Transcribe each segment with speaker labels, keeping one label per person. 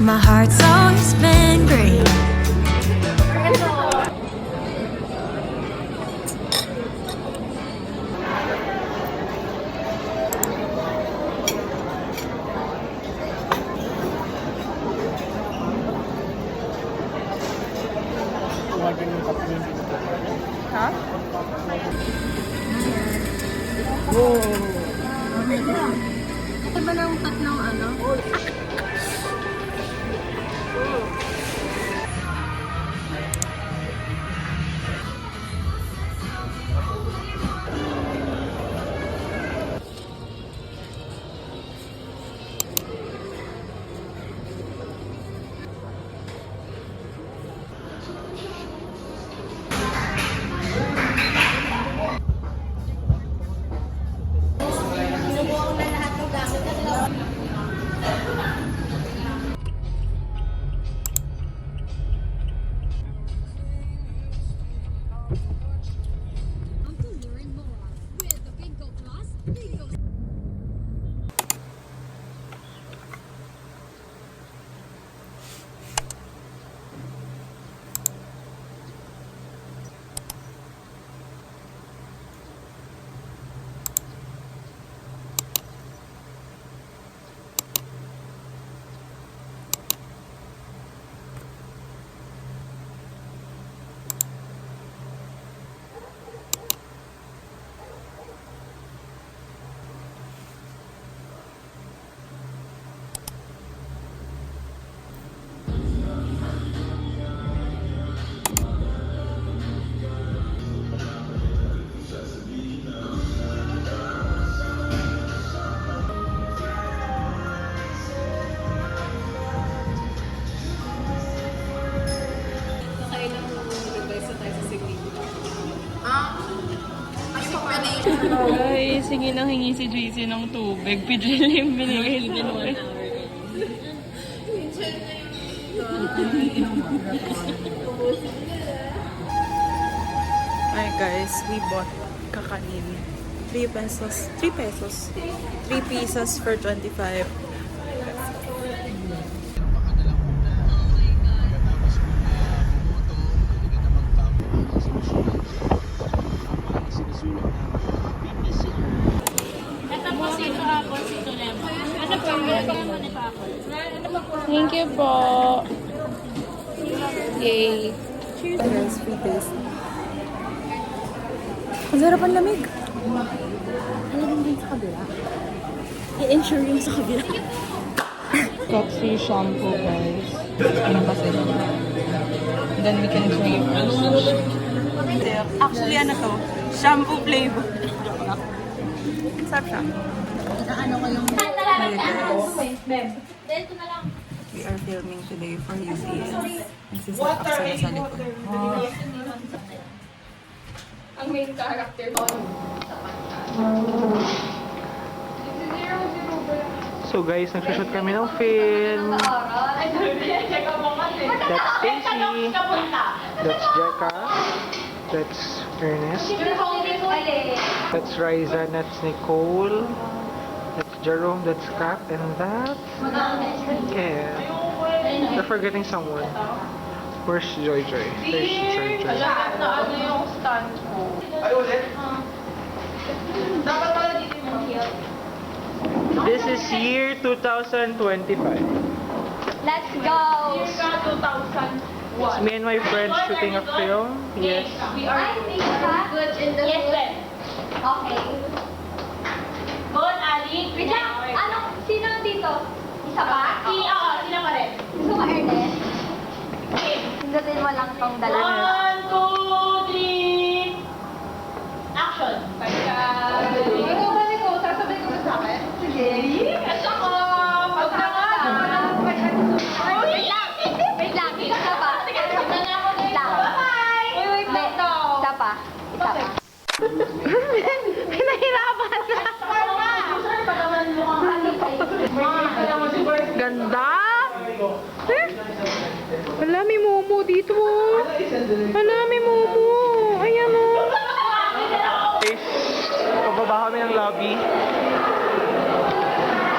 Speaker 1: My heart's always been green.
Speaker 2: Ha? Wow!
Speaker 3: Ito ba ng tatlong ano?
Speaker 2: Ay, sige nang hingi si JC ng tubig. Pidgel yung binigay sa tubig. Ay guys, we bought kakanin. 3 pesos. 3 pesos. 3 pieces for 25. Thank you po. Yay. Cheers. Guys, free taste. Ang sarap ang lamig.
Speaker 3: Alam din sa kabila. I-ensure yung sa kabila.
Speaker 2: Coffee shampoo, guys. Ano kasi? Then we can drink. Actually, ano to? Shampoo flavor. Sarap siya.
Speaker 3: Ano ko yung...
Speaker 2: We are filming today for UPS. Nagsiset up sila sa likod.
Speaker 3: Ang main character ko.
Speaker 4: So guys, nagsushoot kami ng film. That's Stacy. That's Jeka. That's Ernest. That's Riza. That's Nicole. That's Jerome. That's Kat. And that's... Yeah. We're forgetting someone. Where's Joy Joy? There's Joy Joy.
Speaker 2: Ano yung stand ko? Dapat pala dito yung heel.
Speaker 4: This is year 2025.
Speaker 3: Let's go!
Speaker 2: Year ka 2001.
Speaker 4: It's me and my friends shooting a film. Yes.
Speaker 2: We are
Speaker 3: good in the
Speaker 2: yes, then.
Speaker 3: Okay.
Speaker 2: Bon, Ali.
Speaker 3: Wait lang! Ano? Sino dito? Isa pa?
Speaker 2: Sila pa rin.
Speaker 3: Gusto mo, Ernest? Pindutin mo lang tong dala.
Speaker 2: 1, 2, 3. Action. Ikaw ba ikaw? Sasabihin ko ba sa akin? Sige. Kasi ako. Pag na nga.
Speaker 3: Wait lang! Wait lang! Isa ka ba?
Speaker 2: Sige, na ako na.
Speaker 3: Lang.
Speaker 2: Bye-bye. Pinahirapan na.
Speaker 4: Ganda! Wala, may momo dito. Wala, may momo. Ayan o. Guys, pababa kami ng lobby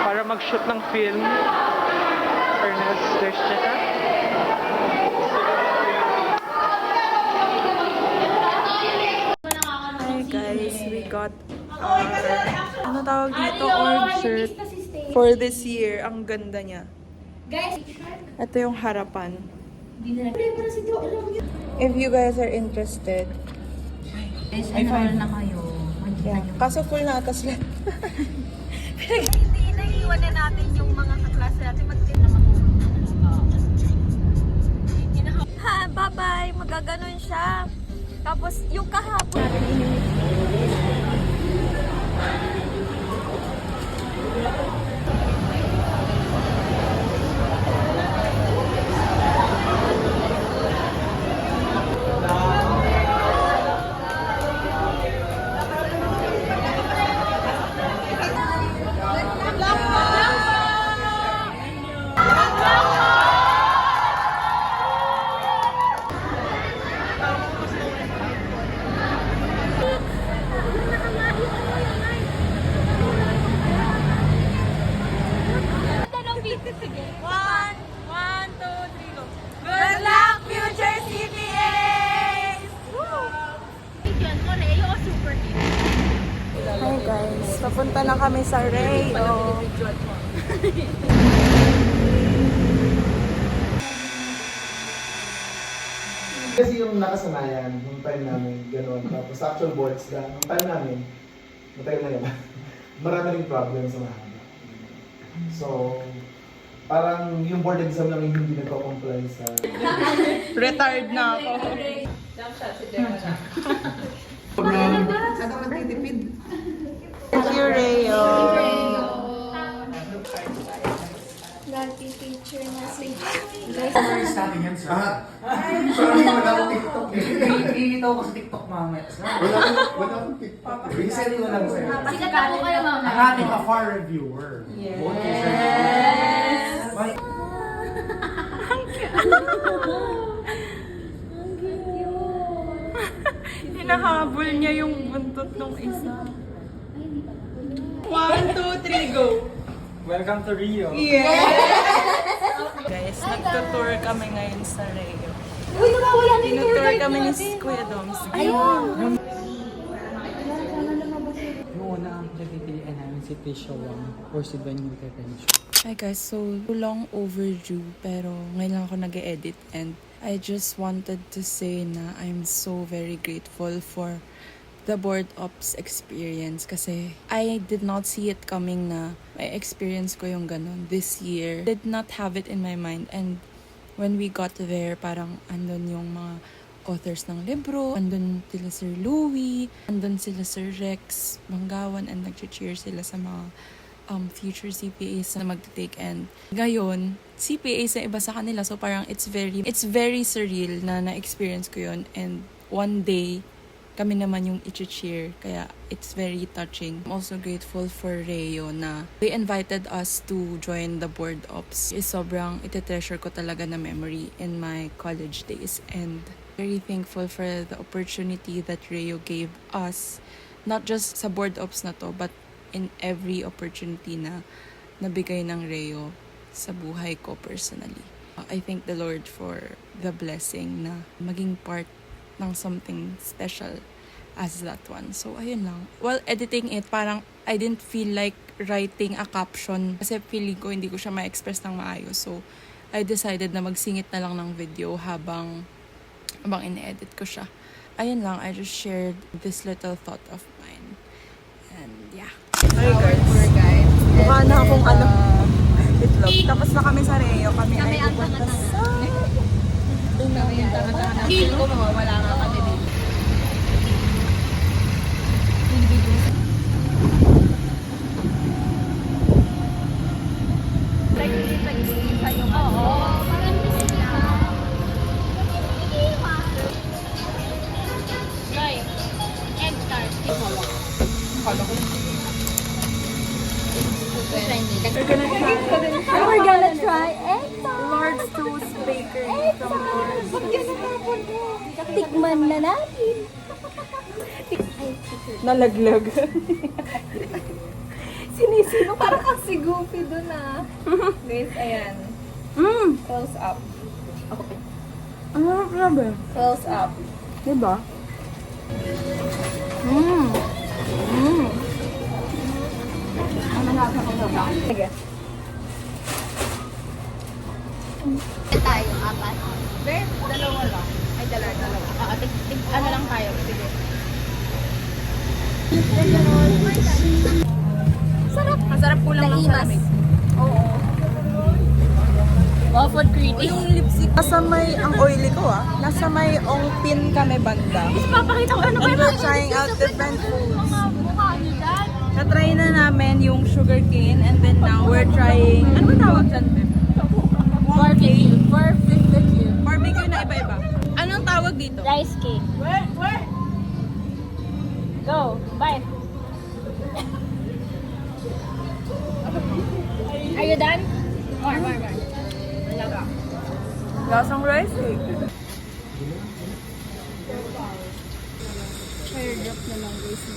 Speaker 4: para mag-shoot ng film. Ernest, there's Jessica. Hi guys, we got our ano tawag dito? Org shirt for this year. Ang ganda niya. Ito yung harapan. If you guys are interested.
Speaker 3: Ay, fine na kayo.
Speaker 4: Yeah. Kaso full na atas lang.
Speaker 3: Hindi, naiiwan na natin yung mga kaklase natin. Ha, bye-bye. Magaganon siya. Tapos, yung kahapon natin
Speaker 4: Hi guys, papunta na kami sa Rayo.
Speaker 5: Kasi yung nakasanayan, yung time namin, gano'n. Tapos actual boards lang, yung time namin, matagal na yun. Marami rin problem sa mahaba. So, parang yung board exam namin hindi nagko-comply sa...
Speaker 4: Retired na ako. Thank you, Rayo.
Speaker 5: Sorry, wala akong TikTok eh.
Speaker 6: Lilitaw ko sa TikTok mamaya.
Speaker 5: Wala akong TikTok.
Speaker 6: Reset ko lang sa'yo.
Speaker 3: Sikat na po kayo, mama.
Speaker 6: Ang ating ka-far reviewer. Yes! Bye.
Speaker 4: Hinahabol niya yung buntot ng isa. 1, 2, 3, go!
Speaker 6: Welcome to Rio.
Speaker 4: Guys, nagtutour kami ngayon sa Rayo.
Speaker 3: Uy, nawawala na yung tour
Speaker 4: Tinutour
Speaker 3: guide
Speaker 4: kami ni
Speaker 3: natin.
Speaker 4: Kuya Doms.
Speaker 3: Ayun!
Speaker 6: Yung una ang pinagtitilian namin si Tisha Wong or si Benny Tetencio.
Speaker 4: Hi guys, so long overdue pero ngayon lang ako nag-edit and I just wanted to say na I'm so very grateful for the board ops experience kasi I did not see it coming na may experience ko yung ganun this year. Did not have it in my mind and when we got there parang andun yung mga authors ng libro, andun sila Sir Louie, andun sila Sir Rex Manggawan and nag-cheer sila sa mga future CPAs na mag-take and ngayon CPAs na iba sa kanila so parang it's very surreal na na-experience ko yun and one day kami naman yung i-cheer kaya it's very touching. I'm also grateful for Rayo na they invited us to join the board ops. Sobrang ite-treasure ko talaga na memory in my college days and very thankful for the opportunity that Rayo gave us not just sa board ops na to but in every opportunity na nabigay ng Rayo sa buhay ko personally. I thank the Lord for the blessing na maging part ng something special as that one. So, ayun lang. While editing it, parang I didn't feel like writing a caption kasi feeling ko hindi ko siya ma-express ng maayos. So, I decided na magsingit na lang ng video habang in-edit ko siya. Ayun lang, I just shared this little thought of mine. And yeah. Hi guys. Mukha na akong itlog. Tapos na kami sa Rayo. Kami ay pupunta sa...
Speaker 3: Feel ko mawawala nga kami dito. Tikman na natin.
Speaker 4: Nalaglag.
Speaker 3: Sinisino parang kang si Goofy dun ah. Guys, ayan. Close up.
Speaker 4: Ano grabe?
Speaker 3: Close up.
Speaker 4: Diba?
Speaker 3: Sige.
Speaker 2: Tayo, apat. Beth, dalawa lang. Ay, dalawa. Ano lang tayo? Sige.
Speaker 3: Sarap.
Speaker 2: Masarap po lang ng salamig. Oo. Wow, food critic.
Speaker 4: Yung lipstick. Nasa may, ang oily ko nasa may ongpin kami banda.
Speaker 2: Papakita ko ano ba
Speaker 4: And we're trying out different foods.
Speaker 2: mukha niyo dyan.
Speaker 4: Na-try na namin yung sugar cane and then now we're trying, ano ba tawag dyan, Beb?
Speaker 2: Barbecue. Barbecue.
Speaker 4: Barbecue na iba-iba. Anong tawag dito?
Speaker 3: Rice cake.
Speaker 2: Where?
Speaker 3: Go. Bite. Are you done?
Speaker 2: More.
Speaker 4: Lasang rice cake.
Speaker 3: Airdrop na lang guys na.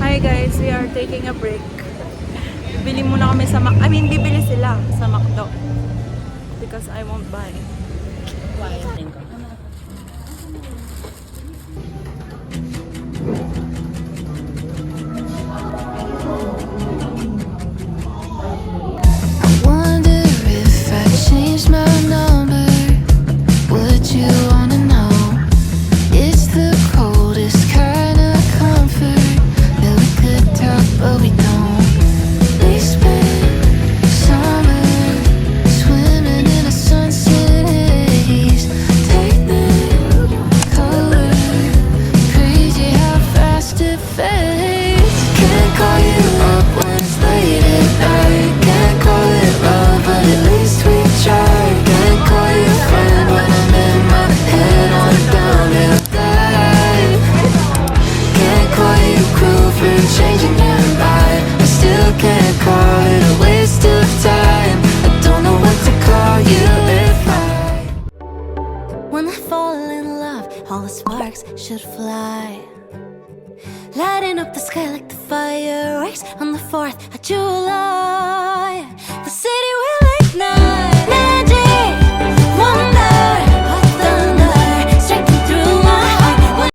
Speaker 4: Hi guys, we are taking a break. Bili muna kami sa bibili sila sa McDo. Because I won't buy. Why?
Speaker 1: Wonder if I changed my number. Would you wanna know? It's the coldest kind of comfort that we could talk, but we don't. We spent summer swimming in a sunset haze, color. Crazy how fast it fades. Can't call you up when it's late at night. Can't call it love, but at least we tried. Can't call you a friend when I'm in my head on a downhill dive. Can't call you cruel for changing your mind. I still can't call it a waste of time. I don't know what to call you if I. When I fall in love, all the sparks should fly. Lighting up the sky like the fireworks on the 4th of July.